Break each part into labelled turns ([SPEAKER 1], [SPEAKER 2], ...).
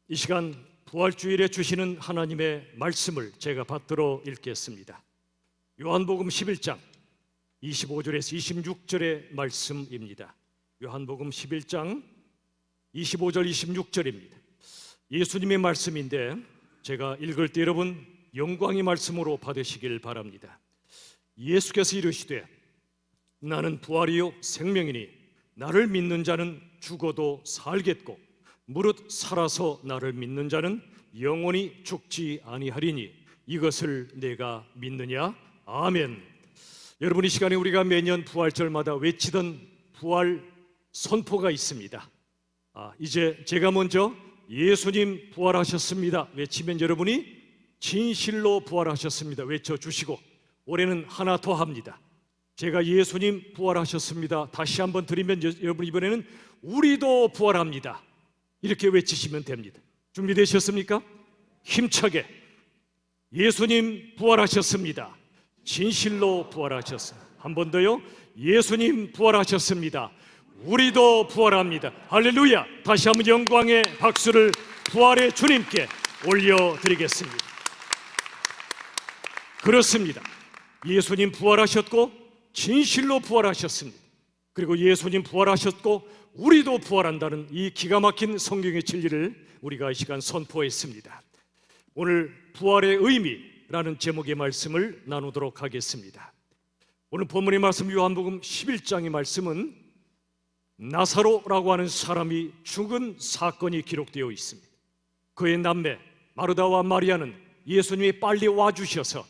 [SPEAKER 1] 이 시간 부활주일에 주시는 하나님의 말씀을 제가 받들어 읽겠습니다. 요한복음 11장 25절에서 26절의 말씀입니다. 요한복음 11장 25절 26절입니다. 예수님의 말씀인데 제가 읽을 때 여러분 영광의 말씀으로 받으시길 바랍니다. 예수께서 이르시되 나는 부활이요 생명이니 나를 믿는 자는 죽어도 살겠고 무릇 살아서 나를 믿는 자는 영원히 죽지 아니하리니 이것을 내가 믿느냐? 아멘. 여러분, 이 시간에 우리가 매년 부활절마다 외치던 부활 선포가 있습니다. 이제 제가 먼저 예수님 부활하셨습니다 외치면 여러분이 진실로 부활하셨습니다 외쳐주시고, 올해는 하나 더 합니다. 제가 예수님 부활하셨습니다 다시 한번 드리면 여러분 이번에는 우리도 부활합니다 이렇게 외치시면 됩니다. 준비되셨습니까? 힘차게 예수님 부활하셨습니다. 진실로 부활하셨습니다. 한 번 더요. 예수님 부활하셨습니다. 우리도 부활합니다. 할렐루야. 다시 한번 영광의 박수를 부활의 주님께 올려드리겠습니다. 그렇습니다. 예수님 부활하셨고 진실로 부활하셨습니다. 그리고 예수님 부활하셨고 우리도 부활한다는 이 기가 막힌 성경의 진리를 우리가 이 시간 선포했습니다. 오늘 부활의 의미라는 제목의 말씀을 나누도록 하겠습니다. 오늘 본문의 말씀 요한복음 11장의 말씀은 나사로라고 하는 사람이 죽은 사건이 기록되어 있습니다. 그의 남매 마르다와 마리아는 예수님이 빨리 와주셔서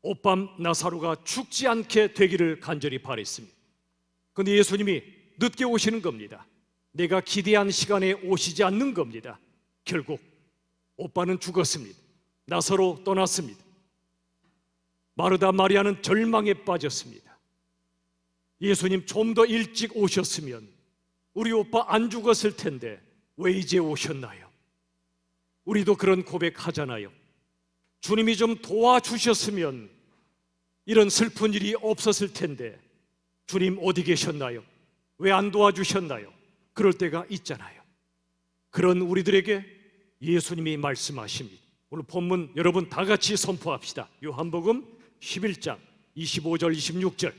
[SPEAKER 1] 오밤 나사로가 죽지 않게 되기를 간절히 바랬습니다. 그런데 예수님이 늦게 오시는 겁니다. 내가 기대한 시간에 오시지 않는 겁니다. 결국 오빠는 죽었습니다. 나사로 떠났습니다. 마르다 마리아는 절망에 빠졌습니다. 예수님 좀 더 일찍 오셨으면 우리 오빠 안 죽었을 텐데 왜 이제 오셨나요? 우리도 그런 고백하잖아요. 주님이 좀 도와주셨으면 이런 슬픈 일이 없었을 텐데 주님 어디 계셨나요? 왜 안 도와주셨나요? 그럴 때가 있잖아요. 그런 우리들에게 예수님이 말씀하십니다. 오늘 본문 여러분 다 같이 선포합시다. 요한복음 11장 25절 26절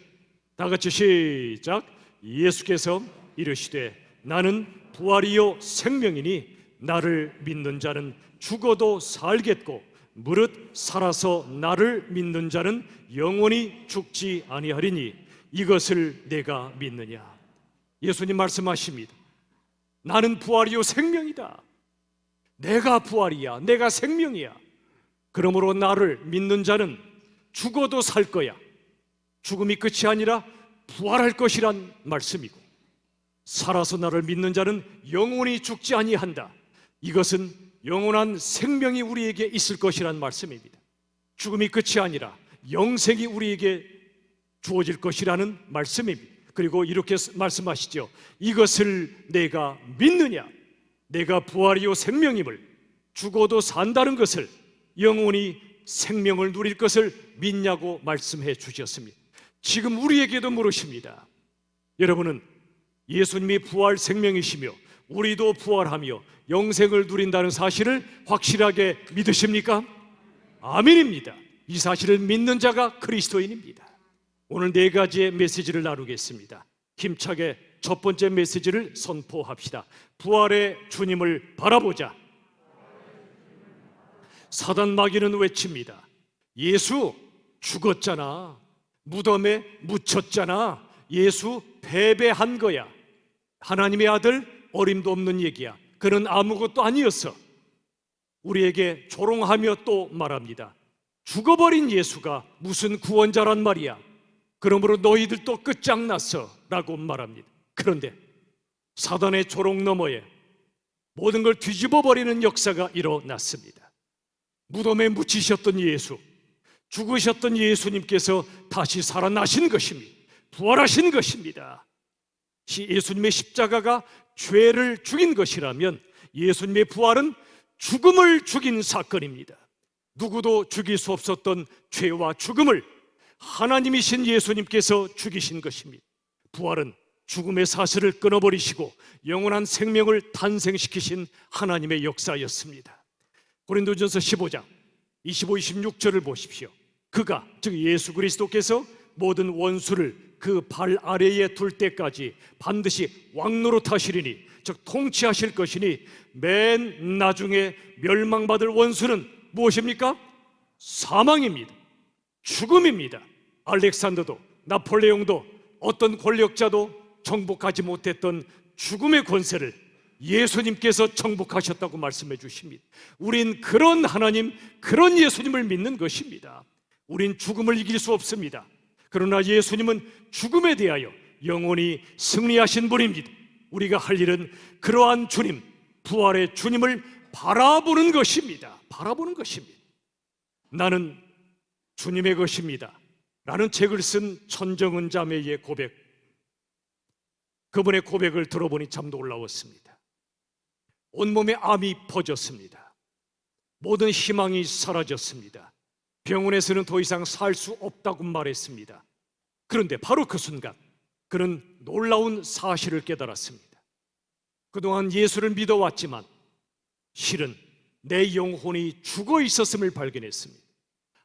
[SPEAKER 1] 다 같이 시작. 예수께서 이르시되 나는 부활이요 생명이니 나를 믿는 자는 죽어도 살겠고 무릇 살아서 나를 믿는 자는 영원히 죽지 아니하리니 이것을 내가 믿느냐? 예수님 말씀하십니다. 나는 부활이요 생명이다. 내가 부활이야. 내가 생명이야. 그러므로 나를 믿는 자는 죽어도 살 거야. 죽음이 끝이 아니라 부활할 것이란 말씀이고, 살아서 나를 믿는 자는 영원히 죽지 아니한다. 이것은 영원한 생명이 우리에게 있을 것이란 말씀입니다. 죽음이 끝이 아니라 영생이 우리에게 주어질 것이라는 말씀입니다. 그리고 이렇게 말씀하시죠. 이것을 내가 믿느냐? 내가 부활이요 생명임을, 죽어도 산다는 것을, 영원히 생명을 누릴 것을 믿냐고 말씀해 주셨습니다. 지금 우리에게도 물으십니다. 여러분은 예수님이 부활 생명이시며 우리도 부활하며 영생을 누린다는 사실을 확실하게 믿으십니까? 아멘입니다. 이 사실을 믿는 자가 그리스도인입니다. 오늘 네 가지의 메시지를 나누겠습니다. 힘차게 첫 번째 메시지를 선포합시다. 부활의 주님을 바라보자. 사단 마귀는 외칩니다. 예수 죽었잖아. 무덤에 묻혔잖아. 예수 패배한 거야. 하나님의 아들 어림도 없는 얘기야. 그는 아무것도 아니었어. 우리에게 조롱하며 또 말합니다. 죽어버린 예수가 무슨 구원자란 말이야. 그러므로 너희들도 끝장났어 라고 말합니다. 그런데 사단의 조롱 너머에 모든 걸 뒤집어버리는 역사가 일어났습니다. 무덤에 묻히셨던 예수, 죽으셨던 예수님께서 다시 살아나신 것입니다. 부활하신 것입니다. 예수님의 십자가가 죄를 죽인 것이라면 예수님의 부활은 죽음을 죽인 사건입니다. 누구도 죽일 수 없었던 죄와 죽음을 하나님이신 예수님께서 죽이신 것입니다. 부활은 죽음의 사슬을 끊어버리시고 영원한 생명을 탄생시키신 하나님의 역사였습니다. 고린도전서 15장 25, 26절을 보십시오. 그가, 즉 예수 그리스도께서 모든 원수를 그 발 아래에 둘 때까지 반드시 왕노릇하시리니, 즉 통치하실 것이니, 맨 나중에 멸망받을 원수는 무엇입니까? 사망입니다. 죽음입니다. 알렉산더도 나폴레옹도 어떤 권력자도 정복하지 못했던 죽음의 권세를 예수님께서 정복하셨다고 말씀해 주십니다. 우린 그런 하나님, 그런 예수님을 믿는 것입니다. 우린 죽음을 이길 수 없습니다. 그러나 예수님은 죽음에 대하여 영원히 승리하신 분입니다. 우리가 할 일은 그러한 주님, 부활의 주님을 바라보는 것입니다. 바라보는 것입니다. 나는 주님의 것입니다 라는 책을 쓴 천정은 자매의 고백, 그분의 고백을 들어보니 잠도 올라왔습니다. 온몸에 암이 퍼졌습니다. 모든 희망이 사라졌습니다. 병원에서는 더 이상 살 수 없다고 말했습니다. 그런데 바로 그 순간 그는 놀라운 사실을 깨달았습니다. 그동안 예수를 믿어왔지만 실은 내 영혼이 죽어 있었음을 발견했습니다.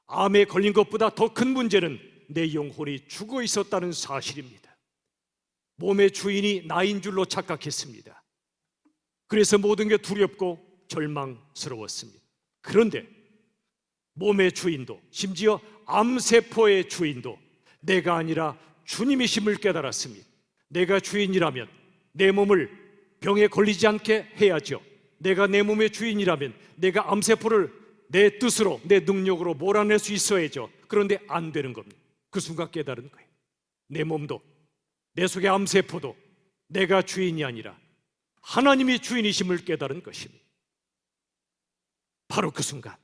[SPEAKER 1] 암에 걸린 것보다 더 큰 문제는 내 영혼이 죽어 있었다는 사실입니다. 몸의 주인이 나인 줄로 착각했습니다. 그래서 모든 게 두렵고 절망스러웠습니다. 그런데 몸의 주인도, 심지어 암세포의 주인도 내가 아니라 주님이심을 깨달았습니다. 내가 주인이라면 내 몸을 병에 걸리지 않게 해야죠. 내가 내 몸의 주인이라면 내가 암세포를 내 뜻으로, 내 능력으로 몰아낼 수 있어야죠. 그런데 안 되는 겁니다. 그 순간 깨달은 거예요. 내 몸도, 내 속의 암세포도 내가 주인이 아니라 하나님이 주인이심을 깨달은 것입니다. 바로 그 순간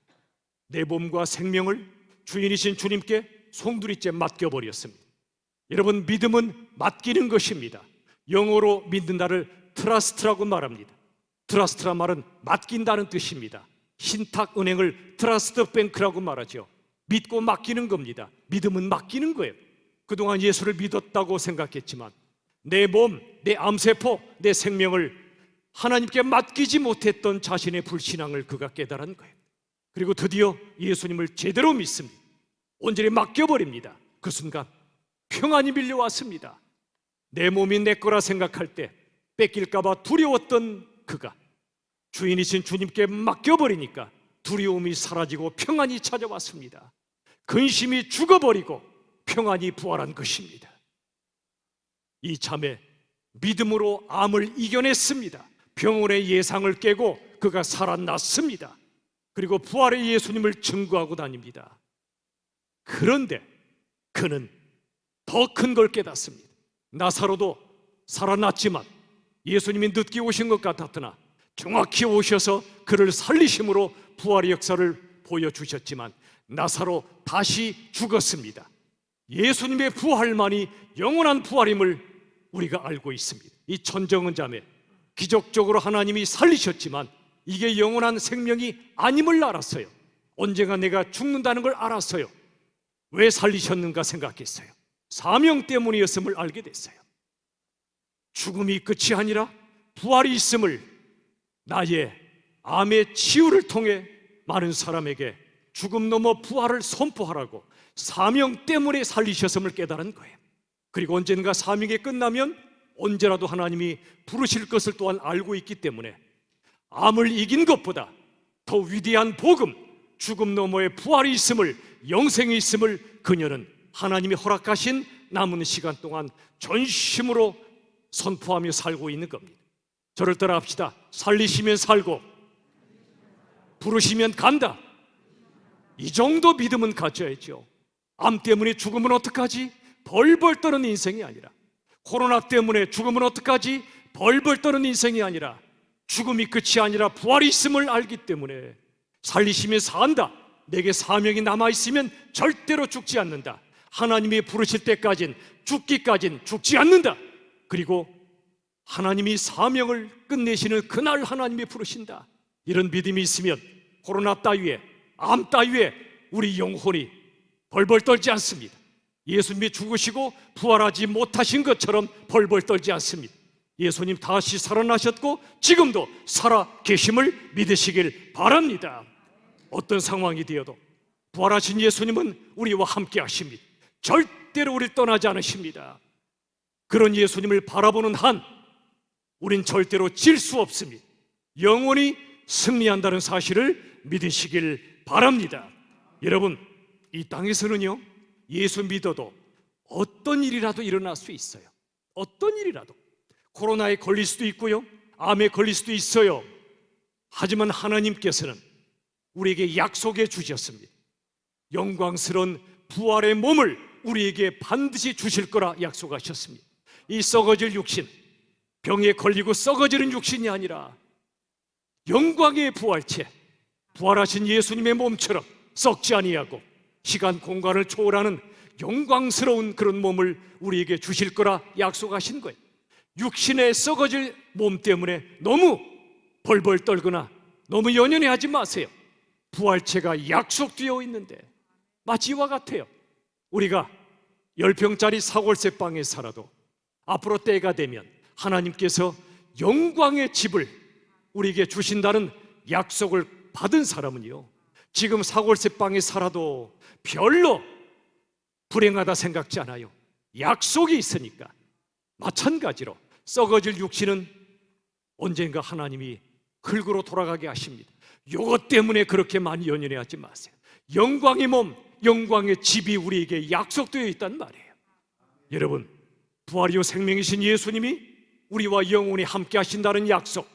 [SPEAKER 1] 내 몸과 생명을 주인이신 주님께 송두리째 맡겨버렸습니다. 여러분, 믿음은 맡기는 것입니다. 영어로 믿는다를 트러스트라고 말합니다. 트러스트란 말은 맡긴다는 뜻입니다. 신탁은행을 트러스트 뱅크라고 말하죠. 믿고 맡기는 겁니다. 믿음은 맡기는 거예요. 그동안 예수를 믿었다고 생각했지만 내 몸, 내 암세포, 내 생명을 하나님께 맡기지 못했던 자신의 불신앙을 그가 깨달은 거예요. 그리고 드디어 예수님을 제대로 믿습니다. 온전히 맡겨버립니다. 그 순간 평안이 밀려왔습니다. 내 몸이 내 거라 생각할 때 뺏길까봐 두려웠던 그가 주인이신 주님께 맡겨버리니까 두려움이 사라지고 평안이 찾아왔습니다. 근심이 죽어버리고 평안이 부활한 것입니다. 이 자매 믿음으로 암을 이겨냈습니다. 병원의 예상을 깨고 그가 살아났습니다. 그리고 부활의 예수님을 증거하고 다닙니다. 그런데 그는 더 큰 걸 깨닫습니다. 나사로도 살아났지만 예수님이 늦게 오신 것 같았으나 정확히 오셔서 그를 살리심으로 부활의 역사를 보여주셨지만 나사로 다시 죽었습니다. 예수님의 부활만이 영원한 부활임을 우리가 알고 있습니다. 이 천정은 자매, 기적적으로 하나님이 살리셨지만 이게 영원한 생명이 아님을 알았어요. 언젠가 내가 죽는다는 걸 알았어요. 왜 살리셨는가 생각했어요. 사명 때문이었음을 알게 됐어요. 죽음이 끝이 아니라 부활이 있음을 나의 암의 치유를 통해 많은 사람에게 죽음 넘어 부활을 선포하라고 사명 때문에 살리셨음을 깨달은 거예요. 그리고 언젠가 사명이 끝나면 언제라도 하나님이 부르실 것을 또한 알고 있기 때문에 암을 이긴 것보다 더 위대한 복음, 죽음 너머의 부활이 있음을, 영생이 있음을 그녀는 하나님이 허락하신 남은 시간 동안 전심으로 선포하며 살고 있는 겁니다. 저를 따라 합시다. 살리시면 살고 부르시면 간다. 이 정도 믿음은 가져야죠. 암 때문에 죽으면 어떡하지? 벌벌 떠는 인생이 아니라, 코로나 때문에 죽으면 어떡하지? 벌벌 떠는 인생이 아니라 죽음이 끝이 아니라 부활이 있음을 알기 때문에 살리시면 산다. 내게 사명이 남아있으면 절대로 죽지 않는다. 하나님이 부르실 때까진, 죽기까진 죽지 않는다. 그리고 하나님이 사명을 끝내시는 그날 하나님이 부르신다. 이런 믿음이 있으면 코로나 따위에, 암 따위에 우리 영혼이 벌벌 떨지 않습니다. 예수님이 죽으시고 부활하지 못하신 것처럼 벌벌 떨지 않습니다. 예수님 다시 살아나셨고 지금도 살아 계심을 믿으시길 바랍니다. 어떤 상황이 되어도 부활하신 예수님은 우리와 함께 하십니다. 절대로 우리를 떠나지 않으십니다. 그런 예수님을 바라보는 한 우린 절대로 질 수 없습니다. 영원히 승리한다는 사실을 믿으시길 바랍니다. 여러분, 이 땅에서는요, 예수 믿어도 어떤 일이라도 일어날 수 있어요. 어떤 일이라도. 코로나에 걸릴 수도 있고요, 암에 걸릴 수도 있어요. 하지만 하나님께서는 우리에게 약속해 주셨습니다. 영광스러운 부활의 몸을 우리에게 반드시 주실 거라 약속하셨습니다. 이 썩어질 육신, 병에 걸리고 썩어지는 육신이 아니라 영광의 부활체, 부활하신 예수님의 몸처럼 썩지 아니하고 시간 공간을 초월하는 영광스러운 그런 몸을 우리에게 주실 거라 약속하신 거예요. 육신의 썩어질 몸 때문에 너무 벌벌 떨거나 너무 연연해하지 마세요. 부활체가 약속되어 있는데 마치 이와 같아요. 우리가 10평짜리 사골세 방에 살아도 앞으로 때가 되면 하나님께서 영광의 집을 우리에게 주신다는 약속을 받은 사람은요, 지금 사골세 방에 살아도 별로 불행하다 생각지 않아요. 약속이 있으니까. 마찬가지로 썩어질 육신은 언젠가 하나님이 흙으로 돌아가게 하십니다. 이것 때문에 그렇게 많이 연연해하지 마세요. 영광의 몸, 영광의 집이 우리에게 약속되어 있단 말이에요. 여러분, 부활이요 생명이신 예수님이 우리와 영원히 함께 하신다는 약속,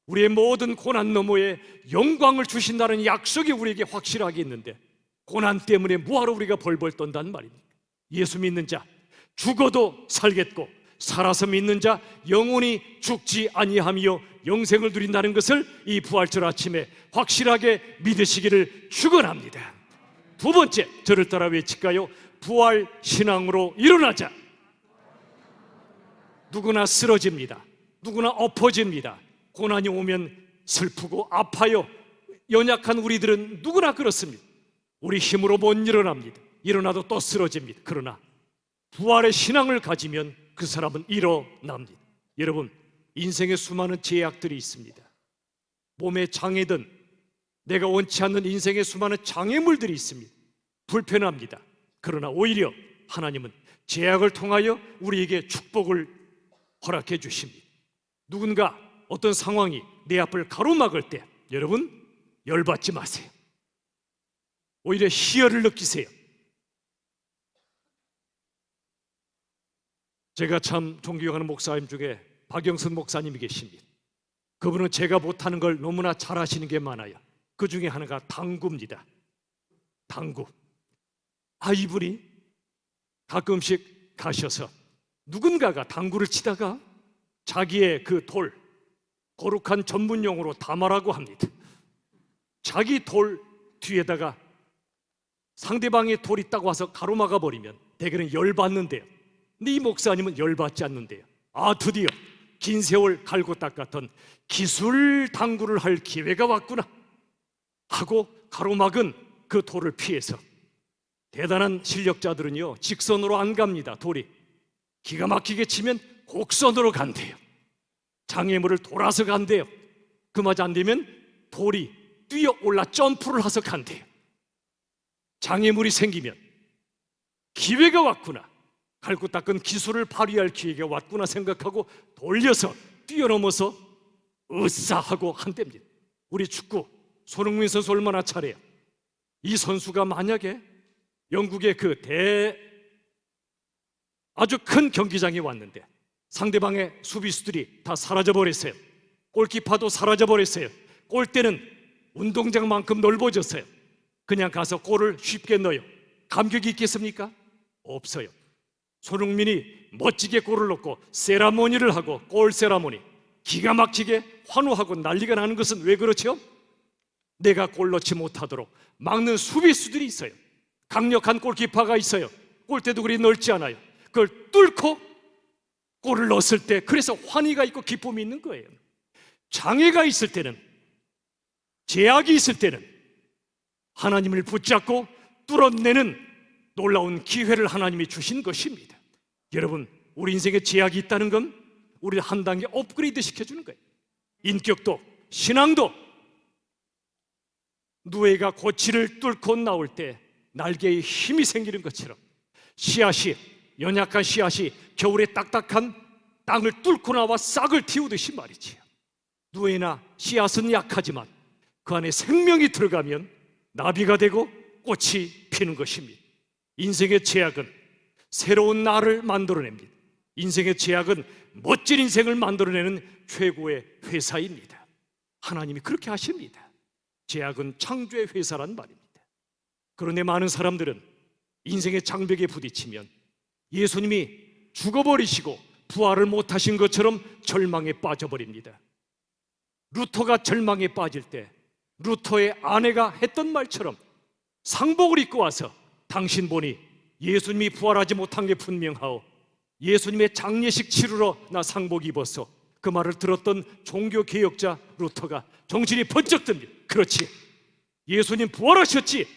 [SPEAKER 1] 우리의 모든 고난 너머에 영광을 주신다는 약속이 우리에게 확실하게 있는데 고난 때문에 뭐하러 우리가 벌벌 떤단 말입니까? 예수 믿는 자 죽어도 살겠고 살아서 믿는 자 영원히 죽지 아니하며 영생을 누린다는 것을 이 부활절 아침에 확실하게 믿으시기를 축원합니다. 두 번째, 저를 따라 외칠까요? 부활 신앙으로 일어나자. 누구나 쓰러집니다. 누구나 엎어집니다. 고난이 오면 슬프고 아파요. 연약한 우리들은 누구나 그렇습니다. 우리 힘으로 못 일어납니다. 일어나도 또 쓰러집니다. 그러나 부활의 신앙을 가지면 그 사람은 일어납니다. 여러분, 인생에 수많은 제약들이 있습니다. 몸의 장애든 내가 원치 않는 인생의 수많은 장애물들이 있습니다. 불편합니다. 그러나 오히려 하나님은 제약을 통하여 우리에게 축복을 허락해 주십니다. 누군가 어떤 상황이 내 앞을 가로막을 때 여러분, 열받지 마세요. 오히려 희열을 느끼세요. 제가 참 존경하는 목사님 중에 박영선 목사님이 계십니다. 그분은 제가 못하는 걸 너무나 잘하시는 게 많아요. 그 중에 하나가 당구입니다. 당구. 이분이 가끔씩 가셔서 누군가가 당구를 치다가 자기의 그 돌, 거룩한 전문용어로 담화라고 합니다. 자기 돌 뒤에다가 상대방의 돌이 딱 와서 가로막아 버리면 대개는 열받는데요. 근데 이 목사님은 열받지 않는데요. 드디어 긴 세월 갈고 닦았던 기술 당구를 할 기회가 왔구나 하고 가로막은 그 돌을 피해서, 대단한 실력자들은요 직선으로 안 갑니다. 돌이 기가 막히게 치면 곡선으로 간대요. 장애물을 돌아서 간대요. 그마저 안 되면 돌이 뛰어 올라 점프를 해서 간대요. 장애물이 생기면 기회가 왔구나, 갈고 닦은 기술을 발휘할 기회가 왔구나 생각하고 돌려서 뛰어넘어서 으쌰하고 한답니다. 우리 축구 손흥민 선수 얼마나 잘해요. 이 선수가 만약에 영국의 아주 큰 경기장에 왔는데 상대방의 수비수들이 다 사라져버렸어요. 골키퍼도 사라져버렸어요. 골대는 운동장만큼 넓어졌어요. 그냥 가서 골을 쉽게 넣어요. 감격이 있겠습니까? 없어요. 손흥민이 멋지게 골을 넣고 세라모니를 하고, 골 세라모니 기가 막히게 환호하고 난리가 나는 것은 왜 그렇죠? 내가 골 넣지 못하도록 막는 수비수들이 있어요. 강력한 골키퍼가 있어요. 골대도 그리 넓지 않아요. 그걸 뚫고 골을 넣었을 때 그래서 환희가 있고 기쁨이 있는 거예요. 장애가 있을 때는, 제약이 있을 때는 하나님을 붙잡고 뚫어내는 놀라운 기회를 하나님이 주신 것입니다. 여러분, 우리 인생에 제약이 있다는 건 우리를 한 단계 업그레이드 시켜주는 거예요. 인격도, 신앙도. 누에가 고치를 뚫고 나올 때 날개에 힘이 생기는 것처럼 씨앗이, 연약한 씨앗이 겨울에 딱딱한 땅을 뚫고 나와 싹을 틔우듯이 말이지요. 누에나 씨앗은 약하지만 그 안에 생명이 들어가면 나비가 되고 꽃이 피는 것입니다. 인생의 제약은 새로운 나를 만들어냅니다. 인생의 제약은 멋진 인생을 만들어내는 최고의 회사입니다. 하나님이 그렇게 하십니다. 제약은 창조의 회사란 말입니다. 그런데 많은 사람들은 인생의 장벽에 부딪히면 예수님이 죽어버리시고 부활을 못하신 것처럼 절망에 빠져버립니다. 루터가 절망에 빠질 때 루터의 아내가 했던 말처럼 상복을 입고 와서 당신 보니 예수님이 부활하지 못한 게 분명하오. 예수님의 장례식 치르러 나 상복 입었어. 그 말을 들었던 종교개혁자 루터가 정신이 번쩍 듭니다. 그렇지, 예수님 부활하셨지,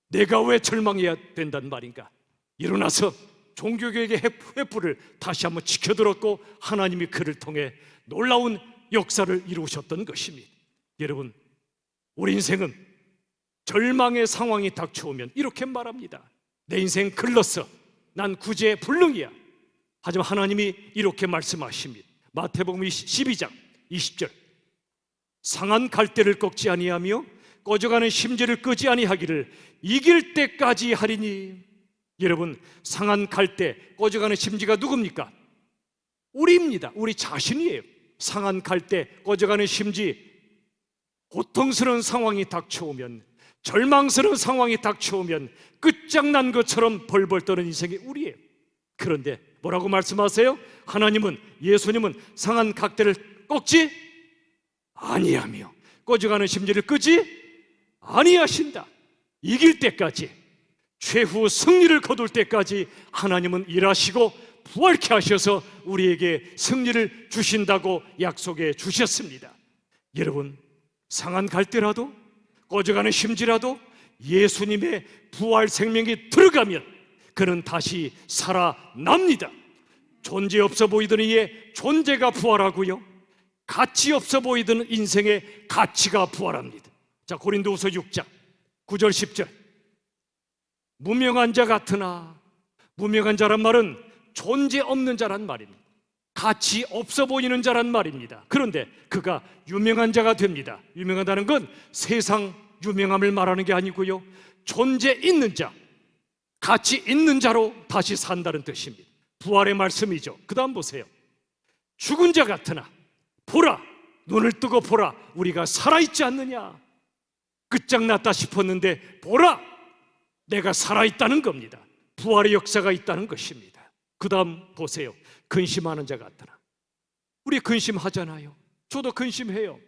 [SPEAKER 1] 내가 왜 절망해야 된단 말인가. 일어나서 종교개혁의 횃불을 다시 한번 지켜들었고 하나님이 그를 통해 놀라운 역사를 이루셨던 것입니다. 여러분, 우리 인생은 절망의 상황이 닥쳐오면 이렇게 말합니다. 내 인생 글렀어. 난 구제불능이야. 하지만 하나님이 이렇게 말씀하십니다. 마태복음 12장 20절. 상한 갈대를 꺾지 아니하며 꺼져가는 심지를 끄지 아니하기를 이길 때까지 하리니. 여러분, 상한 갈대, 꺼져가는 심지가 누굽니까? 우리입니다. 우리 자신이에요. 상한 갈대, 꺼져가는 심지, 고통스러운 상황이 닥쳐오면, 절망스러운 상황이 닥쳐오면 끝장난 것처럼 벌벌 떠는 인생이 우리예요. 그런데 뭐라고 말씀하세요? 하나님은, 예수님은 상한 갈대를 꺾지 아니하며 꺼져가는 심지를 끄지 아니하신다. 이길 때까지, 최후 승리를 거둘 때까지 하나님은 일하시고 부활케 하셔서 우리에게 승리를 주신다고 약속해 주셨습니다. 여러분, 상한 갈대라도 꺼져가는 심지라도 예수님의 부활 생명이 들어가면 그는 다시 살아납니다. 존재 없어 보이던 이의 존재가 부활하고요, 가치 없어 보이던 인생의 가치가 부활합니다. 자, 고린도후서 6장 9절 10절. 무명한 자 같으나, 무명한 자란 말은 존재 없는 자란 말입니다. 가치 없어 보이는 자란 말입니다. 그런데 그가 유명한 자가 됩니다. 유명하다는 건 세상 유명함을 말하는 게 아니고요, 존재 있는 자, 가치 있는 자로 다시 산다는 뜻입니다. 부활의 말씀이죠. 그 다음 보세요. 죽은 자 같으나 보라, 눈을 뜨고 보라, 우리가 살아있지 않느냐. 끝장났다 싶었는데 보라, 내가 살아있다는 겁니다. 부활의 역사가 있다는 것입니다. 그 다음 보세요. 근심하는 자 같으나. 우리 근심하잖아요. 저도 근심해요.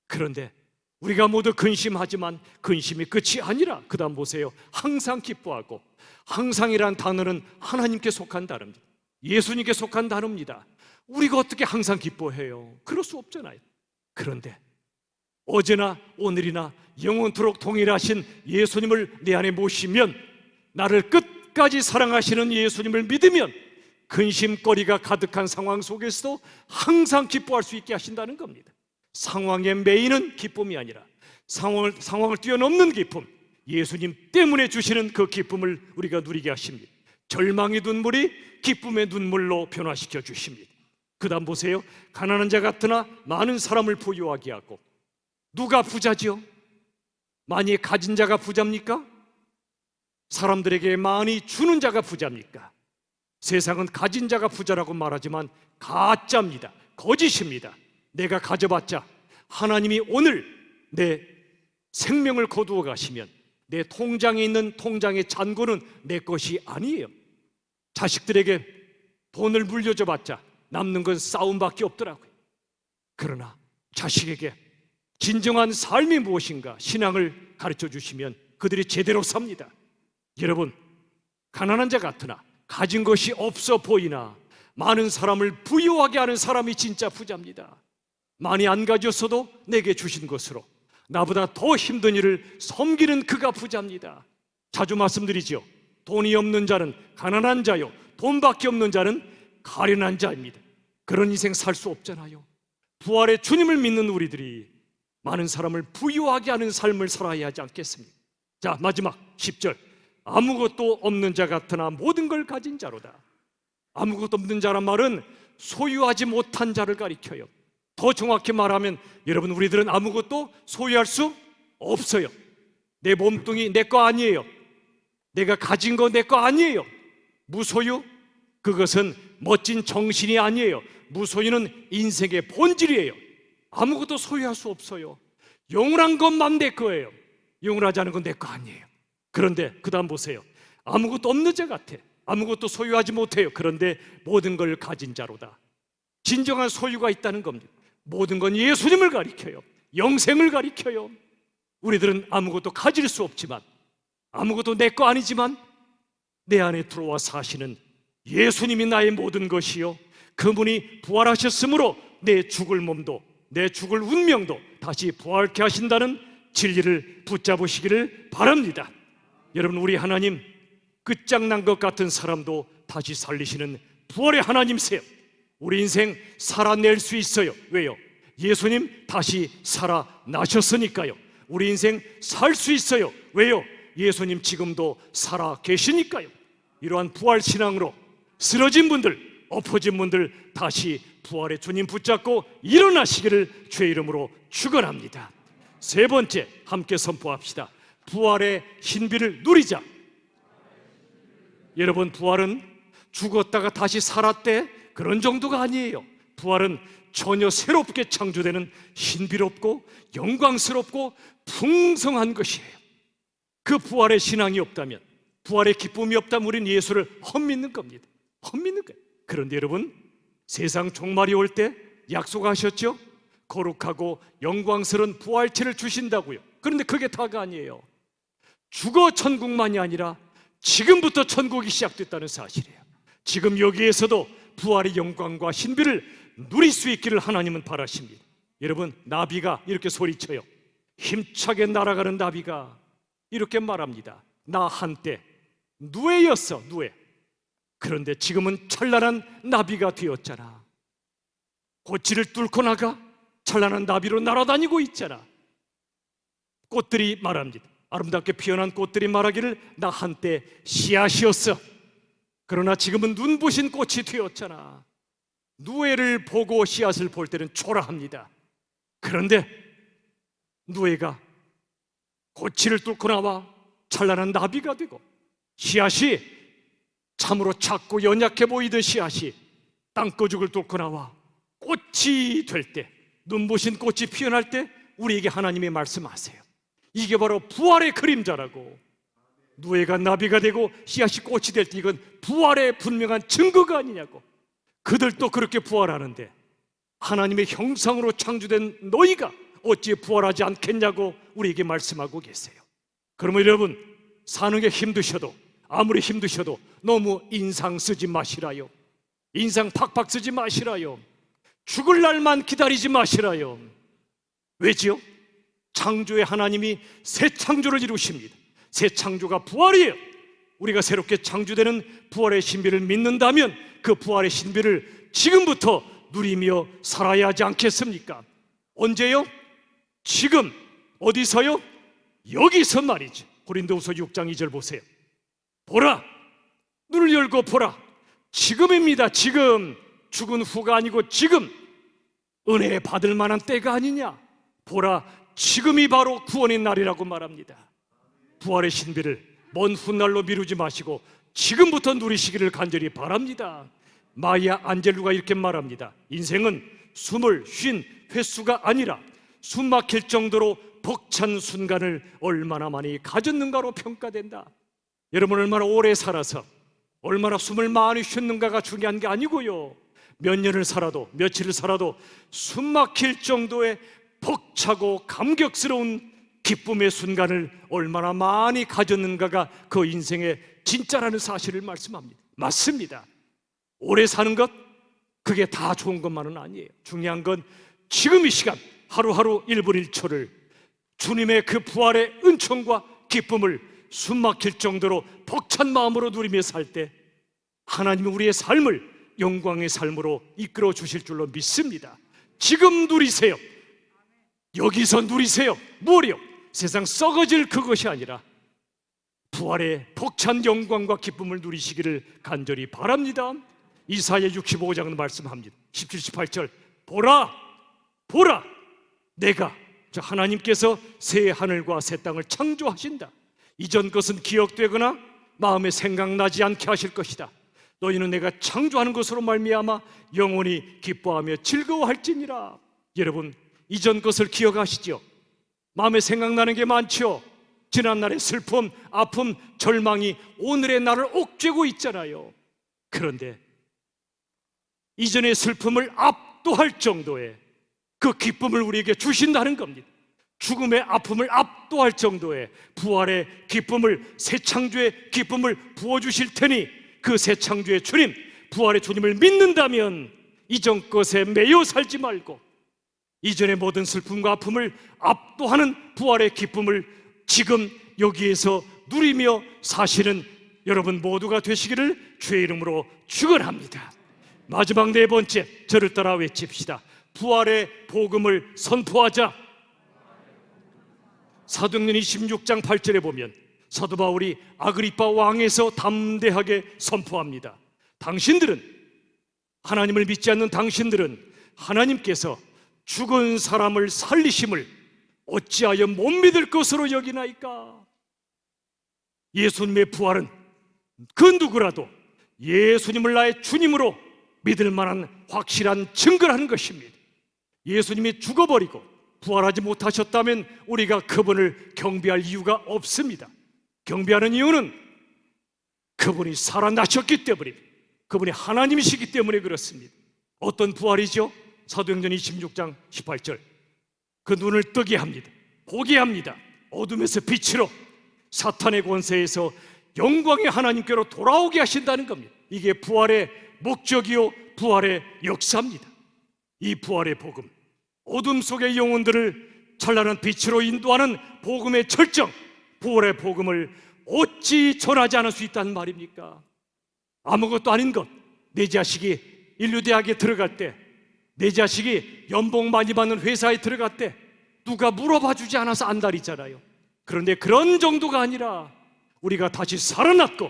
[SPEAKER 1] 그런데 우리가 모두 근심하지만 근심이 끝이 아니라, 그 다음 보세요. 항상 기뻐하고. 항상이란 단어는 하나님께 속한 단어입니다. 예수님께 속한 단어입니다. 우리가 어떻게 항상 기뻐해요? 그럴 수 없잖아요. 그런데 어제나 오늘이나 영원토록 동일하신 예수님을 내 안에 모시면, 나를 끝까지 사랑하시는 예수님을 믿으면 근심거리가 가득한 상황 속에서도 항상 기뻐할 수 있게 하신다는 겁니다. 상황의 메인은 기쁨이 아니라 상황을 뛰어넘는 기쁨, 예수님 때문에 주시는 그 기쁨을 우리가 누리게 하십니다. 절망의 눈물이 기쁨의 눈물로 변화시켜 주십니다. 그 다음 보세요. 가난한 자 같으나 많은 사람을 부유하게 하고. 누가 부자죠? 많이 가진 자가 부자입니까? 사람들에게 많이 주는 자가 부자입니까? 세상은 가진 자가 부자라고 말하지만 가짜입니다. 거짓입니다. 내가 가져봤자 하나님이 오늘 내 생명을 거두어 가시면 내 통장에 있는 통장의 잔고는 내 것이 아니에요. 자식들에게 돈을 물려줘 봤자 남는 건 싸움밖에 없더라고요. 그러나 자식에게 진정한 삶이 무엇인가 신앙을 가르쳐 주시면 그들이 제대로 삽니다. 여러분, 가난한 자 같으나 가진 것이 없어 보이나 많은 사람을 부유하게 하는 사람이 진짜 부자입니다. 많이 안 가졌어도 내게 주신 것으로 나보다 더 힘든 일을 섬기는 그가 부자입니다. 자주 말씀드리죠. 돈이 없는 자는 가난한 자요, 돈밖에 없는 자는 가련한 자입니다. 그런 인생 살 수 없잖아요. 부활의 주님을 믿는 우리들이 많은 사람을 부유하게 하는 삶을 살아야 하지 않겠습니까? 자, 마지막 10절. 아무것도 없는 자 같으나 모든 걸 가진 자로다. 아무것도 없는 자란 말은 소유하지 못한 자를 가리켜요. 더 정확히 말하면 여러분, 우리들은 아무것도 소유할 수 없어요. 내 몸뚱이 내 거 아니에요. 내가 가진 거 내 거 아니에요. 무소유? 그것은 멋진 정신이 아니에요. 무소유는 인생의 본질이에요. 아무것도 소유할 수 없어요. 영원한 것만 내 거예요. 영원하지 않은 건 내 거 아니에요. 그런데 그 다음 보세요. 아무것도 없는 자 같아. 아무것도 소유하지 못해요. 그런데 모든 걸 가진 자로다. 진정한 소유가 있다는 겁니다. 모든 건 예수님을 가리켜요. 영생을 가리켜요. 우리들은 아무것도 가질 수 없지만, 아무것도 내 거 아니지만 내 안에 들어와 사시는 예수님이 나의 모든 것이요, 그분이 부활하셨으므로 내 죽을 몸도, 내 죽을 운명도 다시 부활케 하신다는 진리를 붙잡으시기를 바랍니다. 여러분, 우리 하나님 끝장난 것 같은 사람도 다시 살리시는 부활의 하나님이세요. 우리 인생 살아낼 수 있어요. 왜요? 예수님 다시 살아나셨으니까요. 우리 인생 살 수 있어요. 왜요? 예수님 지금도 살아 계시니까요. 이러한 부활 신앙으로 쓰러진 분들, 엎어진 분들 다시 부활의 주님 붙잡고 일어나시기를 주의 이름으로 축원합니다. 세 번째, 함께 선포합시다. 부활의 신비를 누리자. 여러분, 부활은 죽었다가 다시 살았대 그런 정도가 아니에요. 부활은 전혀 새롭게 창조되는 신비롭고 영광스럽고 풍성한 것이에요. 그 부활의 신앙이 없다면, 부활의 기쁨이 없다면 우리는 예수를 헛믿는 겁니다. 헛믿는 거예요. 그런데 여러분, 세상 종말이 올 때 약속하셨죠? 거룩하고 영광스러운 부활체를 주신다고요. 그런데 그게 다가 아니에요. 죽어 천국만이 아니라 지금부터 천국이 시작됐다는 사실이에요. 지금 여기에서도 부활의 영광과 신비를 누릴 수 있기를 하나님은 바라십니다. 여러분, 나비가 이렇게 소리쳐요. 힘차게 날아가는 나비가 이렇게 말합니다. 나 한때 누에였어, 누에. 그런데 지금은 찬란한 나비가 되었잖아. 고치를 뚫고 나가 찬란한 나비로 날아다니고 있잖아. 꽃들이 말합니다. 아름답게 피어난 꽃들이 말하기를 나 한때 씨앗이었어. 그러나 지금은 눈부신 꽃이 되었잖아. 누에를 보고 씨앗을 볼 때는 초라합니다. 그런데 누에가 고치를 뚫고 나와 찬란한 나비가 되고, 씨앗이 참으로 작고 연약해 보이던 씨앗이 땅거죽을 뚫고 나와 꽃이 될 때, 눈부신 꽃이 피어날 때 우리에게 하나님이 말씀하세요. 이게 바로 부활의 그림자라고. 누에가 나비가 되고 씨앗이 꽃이 될 때 이건 부활의 분명한 증거가 아니냐고. 그들도 그렇게 부활하는데 하나님의 형상으로 창조된 너희가 어찌 부활하지 않겠냐고 우리에게 말씀하고 계세요. 그러면 여러분, 사는 게 힘드셔도, 아무리 힘드셔도 너무 인상 쓰지 마시라요. 인상 팍팍 쓰지 마시라요. 죽을 날만 기다리지 마시라요. 왜지요? 창조의 하나님이 새 창조를 이루십니다. 새 창조가 부활이에요. 우리가 새롭게 창조되는 부활의 신비를 믿는다면 그 부활의 신비를 지금부터 누리며 살아야 하지 않겠습니까? 언제요? 지금. 어디서요? 여기서 말이죠. 고린도후서 6장 2절 보세요. 보라, 눈을 열고 보라. 지금입니다. 지금. 죽은 후가 아니고 지금. 은혜 받을 만한 때가 아니냐. 보라, 지금이 바로 구원의 날이라고 말합니다. 부활의 신비를 먼 훗날로 미루지 마시고 지금부터 누리시기를 간절히 바랍니다. 마이아 안젤루가 이렇게 말합니다. 인생은 숨을 쉰 횟수가 아니라 숨 막힐 정도로 벅찬 순간을 얼마나 많이 가졌는가로 평가된다. 여러분, 얼마나 오래 살아서 얼마나 숨을 많이 쉬었는가가 중요한 게 아니고요, 몇 년을 살아도 며칠을 살아도 숨 막힐 정도의 벅차고 감격스러운 기쁨의 순간을 얼마나 많이 가졌는가가 그 인생의 진짜라는 사실을 말씀합니다. 맞습니다. 오래 사는 것, 그게 다 좋은 것만은 아니에요. 중요한 건 지금 이 시간 하루하루 1분 1초를 주님의 그 부활의 은총과 기쁨을 숨막힐 정도로 벅찬 마음으로 누리며 살 때 하나님이 우리의 삶을 영광의 삶으로 이끌어 주실 줄로 믿습니다. 지금 누리세요. 여기서 누리세요. 무엇이요? 세상 썩어질 그것이 아니라 부활의 벅찬 영광과 기쁨을 누리시기를 간절히 바랍니다. 이사야 65장은 말씀합니다. 17, 18절 보라 보라 내가 하나님께서 새 하늘과 새 땅을 창조하신다. 이전 것은 기억되거나 마음에 생각나지 않게 하실 것이다. 너희는 내가 창조하는 것으로 말미암아 영원히 기뻐하며 즐거워할지니라. 여러분, 이전 것을 기억하시죠? 마음에 생각나는 게 많죠? 지난날의 슬픔, 아픔, 절망이 오늘의 나를 옥죄고 있잖아요. 그런데 이전의 슬픔을 압도할 정도의 그 기쁨을 우리에게 주신다는 겁니다. 죽음의 아픔을 압도할 정도의 부활의 기쁨을, 새 창조의 기쁨을 부어주실 테니 그 새 창조의 주님, 부활의 주님을 믿는다면 이전 것에 매여 살지 말고 이전의 모든 슬픔과 아픔을 압도하는 부활의 기쁨을 지금 여기에서 누리며 사시는 여러분 모두가 되시기를 주의 이름으로 축원합니다. 마지막 네 번째, 저를 따라 외칩시다. 부활의 복음을 선포하자. 사도행전 26장 8절에 보면 사도 바울이 아그리파 왕에서 담대하게 선포합니다. 당신들은, 하나님을 믿지 않는 당신들은 하나님께서 죽은 사람을 살리심을 어찌하여 못 믿을 것으로 여기나이까? 예수님의 부활은 그 누구라도 예수님을 나의 주님으로 믿을 만한 확실한 증거라는 것입니다. 예수님이 죽어버리고 부활하지 못하셨다면 우리가 그분을 경배할 이유가 없습니다. 경배하는 이유는 그분이 살아나셨기 때문입니다. 그분이 하나님이시기 때문에 그렇습니다. 어떤 부활이죠? 사도행전 26장 18절 그 눈을 뜨게 합니다. 보게 합니다. 어둠에서 빛으로 사탄의 권세에서 영광의 하나님께로 돌아오게 하신다는 겁니다. 이게 부활의 목적이요 부활의 역사입니다. 이 부활의 복음, 어둠 속의 영혼들을 찬란한 빛으로 인도하는 복음의 절정, 부활의 복음을 어찌 전하지 않을 수 있다는 말입니까? 아무것도 아닌 것, 내 자식이 인류대학에 들어갈 때, 내 자식이 연봉 많이 받는 회사에 들어갈 때 누가 물어봐 주지 않아서 안달이잖아요. 그런데 그런 정도가 아니라 우리가 다시 살아났고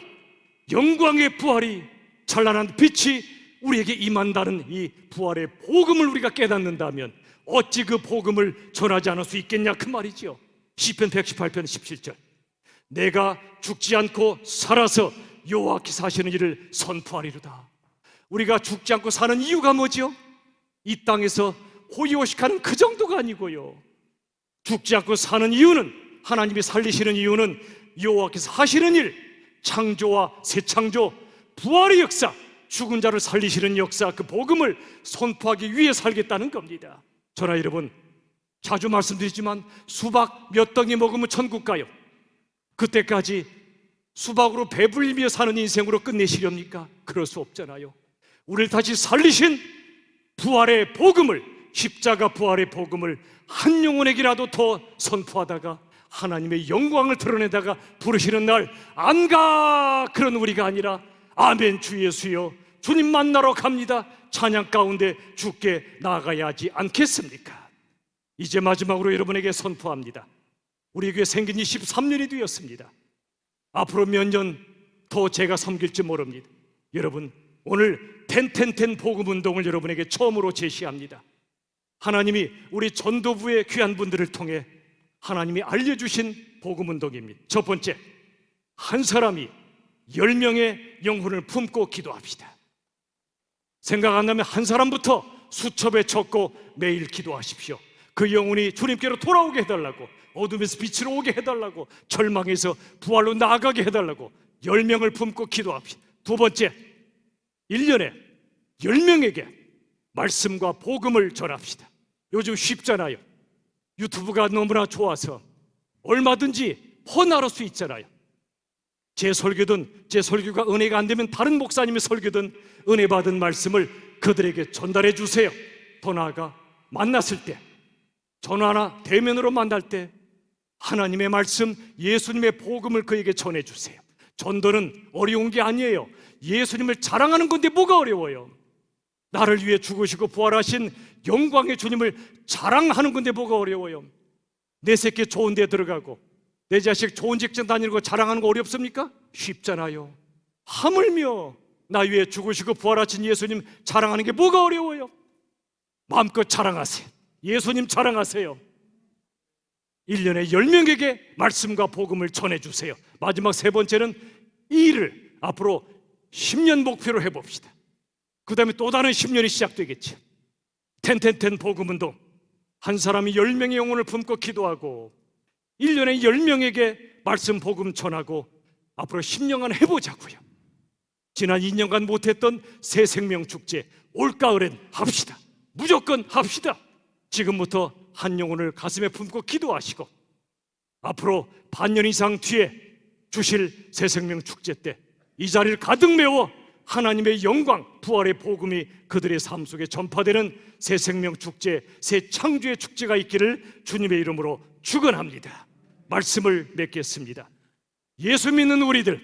[SPEAKER 1] 영광의 부활이, 찬란한 빛이 우리에게 임한다는 이 부활의 복음을 우리가 깨닫는다면 어찌 그 복음을 전하지 않을 수 있겠냐 그 말이죠. 시편 118편 17절 내가 죽지 않고 살아서 여호와께서 하시는 일을 선포하리로다. 우리가 죽지 않고 사는 이유가 뭐죠? 이 땅에서 호의호식하는 그 정도가 아니고요, 죽지 않고 사는 이유는, 하나님이 살리시는 이유는 여호와께서 하시는 일, 창조와 새 창조, 부활의 역사, 죽은 자를 살리시는 역사, 그 복음을 선포하기 위해 살겠다는 겁니다. 저나 여러분, 자주 말씀드리지만 수박 몇 덩이 먹으면 천국 가요. 그때까지 수박으로 배불리며 사는 인생으로 끝내시렵니까? 그럴 수 없잖아요. 우리를 다시 살리신 부활의 복음을, 십자가 부활의 복음을 한 영혼에게라도 더 선포하다가 하나님의 영광을 드러내다가 부르시는 날 안 가! 그런 우리가 아니라 아멘 주 예수여 주님 만나러 갑니다. 찬양 가운데 주께 나아가야 하지 않겠습니까? 이제 마지막으로 여러분에게 선포합니다. 우리 교회 생긴 지 13년이 되었습니다. 앞으로 몇 년 더 제가 섬길지 모릅니다. 여러분, 오늘 텐텐텐 복음운동을 여러분에게 처음으로 제시합니다. 하나님이 우리 전도부의 귀한 분들을 통해 하나님이 알려주신 복음운동입니다. 첫 번째, 한 사람이 10명의 영혼을 품고 기도합시다. 생각 안 나면 한 사람부터 수첩에 적고 매일 기도하십시오. 그 영혼이 주님께로 돌아오게 해달라고, 어둠에서 빛으로 오게 해달라고, 절망에서 부활로 나아가게 해달라고 10명을 품고 기도합시다. 두 번째, 1년에 10명에게 말씀과 복음을 전합시다. 요즘 쉽잖아요. 유튜브가 너무나 좋아서 얼마든지 퍼나를 수 있잖아요. 제 설교든, 제 설교가 은혜가 안 되면 다른 목사님의 설교든 은혜 받은 말씀을 그들에게 전달해 주세요. 더 나아가 만났을 때, 전화나 대면으로 만날 때 하나님의 말씀, 예수님의 복음을 그에게 전해주세요. 전도는 어려운 게 아니에요. 예수님을 자랑하는 건데 뭐가 어려워요? 나를 위해 죽으시고 부활하신 영광의 주님을 자랑하는 건데 뭐가 어려워요? 내 새끼 좋은 데 들어가고 내 자식 좋은 직장 다니는 거 자랑하는 거 어렵습니까? 쉽잖아요. 하물며 나 위해 죽으시고 부활하신 예수님 자랑하는 게 뭐가 어려워요? 마음껏 자랑하세요. 예수님 자랑하세요. 1년에 10명에게 말씀과 복음을 전해주세요. 마지막 세 번째는 이 일을 앞으로 10년 목표로 해봅시다. 그 다음에 또 다른 10년이 시작되겠죠. 텐텐텐 복음운동, 한 사람이 10명의 영혼을 품고 기도하고 1년에 10명에게 말씀 복음 전하고 앞으로 10년간 해보자고요. 지난 2년간 못했던 새 생명 축제 올가을엔 합시다. 무조건 합시다. 지금부터 한 영혼을 가슴에 품고 기도하시고 앞으로 반년 이상 뒤에 주실 새 생명 축제 때 이 자리를 가득 메워 하나님의 영광, 부활의 복음이 그들의 삶 속에 전파되는 새 생명 축제, 새 창조의 축제가 있기를 주님의 이름으로 축원합니다. 말씀을 맺겠습니다. 예수 믿는 우리들,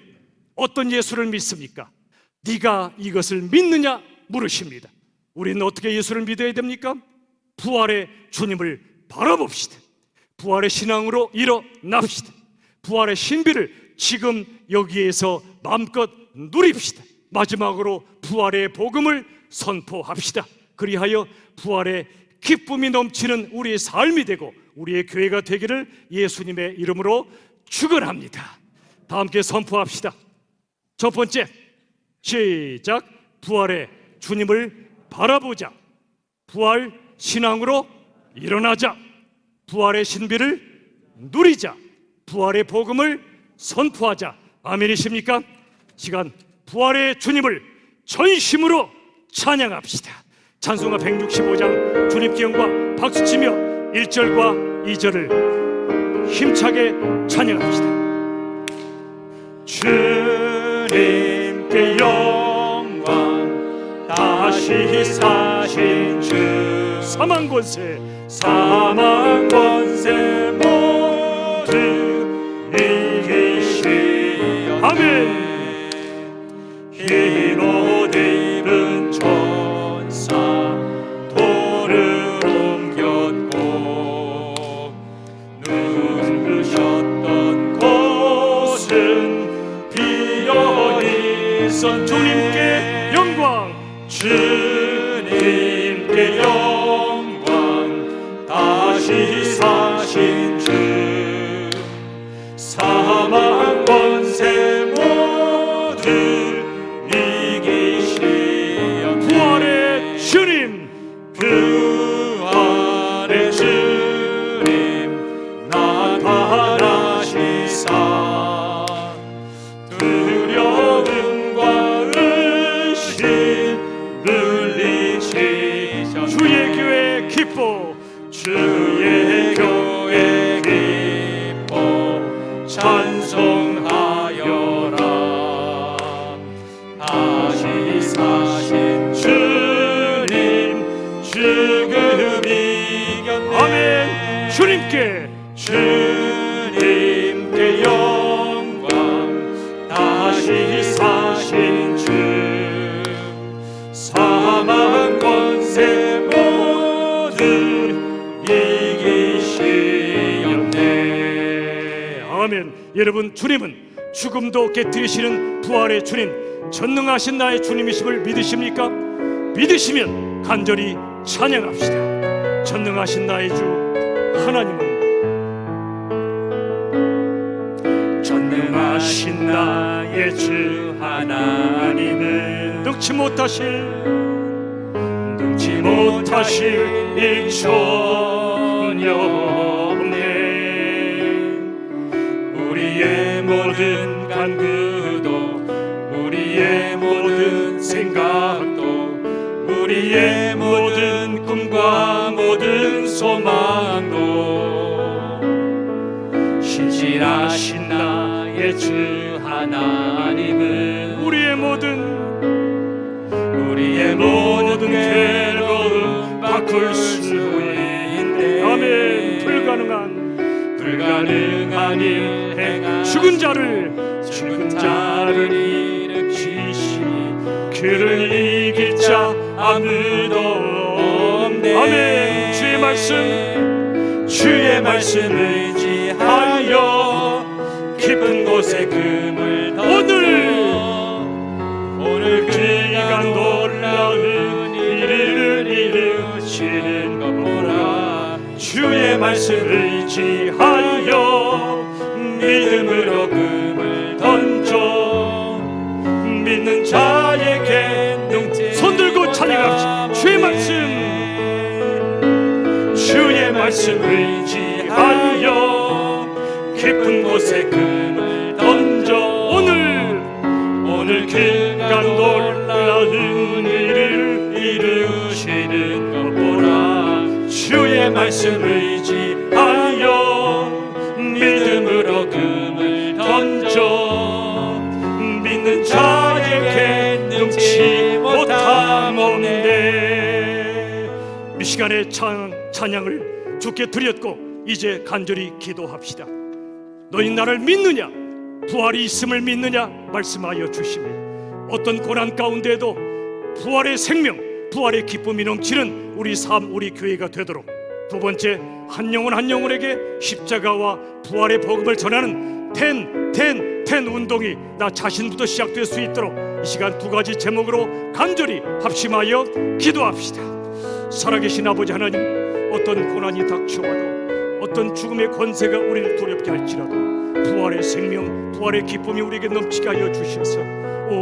[SPEAKER 1] 어떤 예수를 믿습니까? 네가 이것을 믿느냐 물으십니다. 우리는 어떻게 예수를 믿어야 됩니까? 부활의 주님을 바라봅시다. 부활의 신앙으로 일어납시다. 부활의 신비를 지금 여기에서 마음껏 누립시다. 마지막으로 부활의 복음을 선포합시다. 그리하여 부활의 기쁨이 넘치는 우리의 삶이 되고 우리의 교회가 되기를 예수님의 이름으로 축원합니다. 다 함께 선포합시다. 첫 번째, 시작. 부활의 주님을 바라보자. 부활 신앙으로 일어나자. 부활의 신비를 누리자. 부활의 복음을 선포하자. 아멘이십니까? 시간 부활의 주님을 전심으로 찬양합시다. 찬송가 165장 주님께 영광 박수치며 1절과 2절을 힘차게 찬양합시다.
[SPEAKER 2] 주님께 영광 다시 사신 주
[SPEAKER 1] 사망 권세
[SPEAKER 2] 모두 이기시었네.
[SPEAKER 1] 아멘.
[SPEAKER 2] 흰옷 입은 천사 돌을 옮겼고 누우셨던 곳은 비어있었네.
[SPEAKER 1] 주님께 영광,
[SPEAKER 2] 주님께 영광 다시 사신 주 사망 권세 모두 이기시었네.
[SPEAKER 1] 부활의 주님,
[SPEAKER 2] 부활의 주님 나타나시사 두려움과 의심 물리치셨네.
[SPEAKER 1] 주의 교회 기뻐,
[SPEAKER 2] 주의 교회 기뻐 찬송하여라. 다시 사신 주님 죽음 이겼네.
[SPEAKER 1] 아멘.
[SPEAKER 2] 주님께 영광 다시 사신 주 사망 권세 모두 이기시었네.
[SPEAKER 1] 아멘. 여러분, 주님은 죽음도 깨뜨리시는 부활의 주님, 전능하신 나의 주님이심을 믿으십니까? 믿으시면 간절히 찬양합시다. 전능하신 나의 주 하나님은 전능하신 나의 주 하나님은 능치 못하실 일 전혀 없네. 우리의 모든 간구도 우리의 모든 생각도 우리의 모든 꿈과 모든 소망도 신실하신 나의 주 하나님은 우리의 모든 괴로움 바꿀 수 있네. 아멘.
[SPEAKER 2] 불가능한 일 행하
[SPEAKER 1] 죽은 자를
[SPEAKER 2] 일으키시니 그를 이길 자 아무도 없네.
[SPEAKER 1] 아멘.
[SPEAKER 2] 주의 말씀을 의지하여 깊은 곳에 금을 던져 오늘 그가 놀라운 일을 이루시는 것 보라. 주의 말씀을 의지하여 믿음으로 금을 던져 믿는 자에게 능치
[SPEAKER 1] 손 들고 찬양합시다.
[SPEAKER 2] 주의 말씀 의지하여 깊은 곳에 금을 던져 오늘 그가 놀라운 일을 이루시는 것 보라. 주의 말씀 의지하여 믿음으로 금을 던져 믿는 자에게 능치 못함 없네.
[SPEAKER 1] 이 시간에 찬양을 주께 드렸고 이제 간절히 기도합시다. 너희 나를 믿느냐? 부활이 있음을 믿느냐? 말씀하여 주시며 어떤 고난 가운데에도 부활의 생명, 부활의 기쁨이 넘치는 우리 삶, 우리 교회가 되도록, 두 번째, 한 영혼 한 영혼에게 십자가와 부활의 복음을 전하는 텐 운동이 나 자신부터 시작될 수 있도록 이 시간 두 가지 제목으로 간절히 합심하여 기도합시다. 살아계신 아버지 하나님, 어떤 고난이 닥쳐와도 어떤 죽음의 권세가 우리를 두렵게 할지라도 부활의 생명, 부활의 기쁨이 우리에게 넘치게 하여 주셔서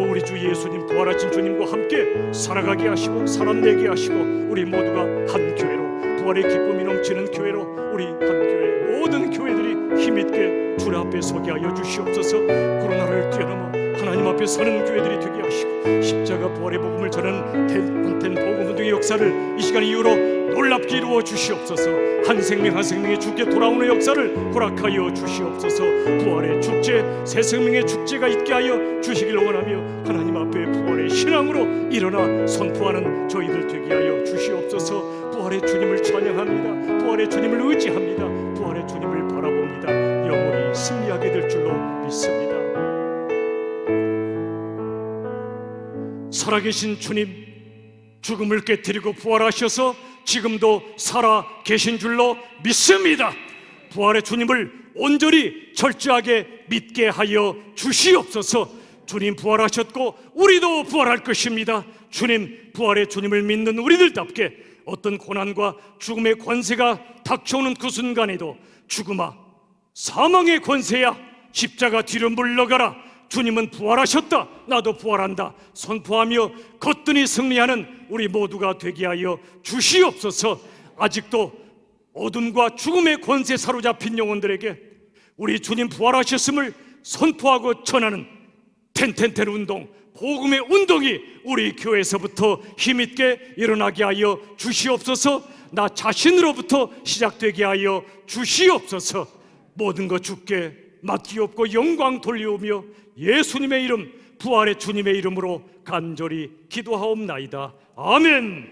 [SPEAKER 1] 우리 주 예수님, 부활하신 주님과 함께 살아가게 하시고 살아내게 하시고 우리 모두가 한 교회로, 부활의 기쁨이 넘치는 교회로, 우리 한 교회 모든 교회들이 힘있게 주님 앞에 서게 하여 주시옵소서. 코로나를 뛰어넘어 하나님 앞에 서는 교회들이 되게 하시고 십자가 부활의 복음을 전하는 텐 복음 운동의 역사를 이 시간 이후로 놀랍게 이루어 주시옵소서. 한 생명 한 생명이 주께 돌아오는 역사를 허락하여 주시옵소서. 부활의 축제, 새 생명의 축제가 있게 하여 주시길 원하며 하나님 앞에 부활의 신앙으로 일어나 선포하는 저희들 되게 하여 주시옵소서. 부활의 주님을 찬양합니다. 부활의 주님을 의지합니다. 부활의 주님을 바라봅니다. 영원히 승리하게 될 줄로 믿습니다. 살아계신 주님, 죽음을 깨뜨리고 부활하셔서 지금도 살아 계신 줄로 믿습니다. 부활의 주님을 온전히 철저하게 믿게 하여 주시옵소서. 주님 부활하셨고 우리도 부활할 것입니다. 주님, 부활의 주님을 믿는 우리들답게 어떤 고난과 죽음의 권세가 닥쳐오는 그 순간에도 죽음아, 사망의 권세야, 십자가 뒤로 물러가라, 주님은 부활하셨다, 나도 부활한다 선포하며 거뜬히 승리하는 우리 모두가 되게 하여 주시옵소서. 아직도 어둠과 죽음의 권세 사로잡힌 영혼들에게 우리 주님 부활하셨음을 선포하고 전하는 텐 운동, 복음의 운동이 우리 교회에서부터 힘있게 일어나게 하여 주시옵소서. 나 자신으로부터 시작되게 하여 주시옵소서. 모든 것 주께 맡기옵고 영광 돌리오며 예수님의 이름, 부활의 주님의 이름으로 간절히 기도하옵나이다. 아멘.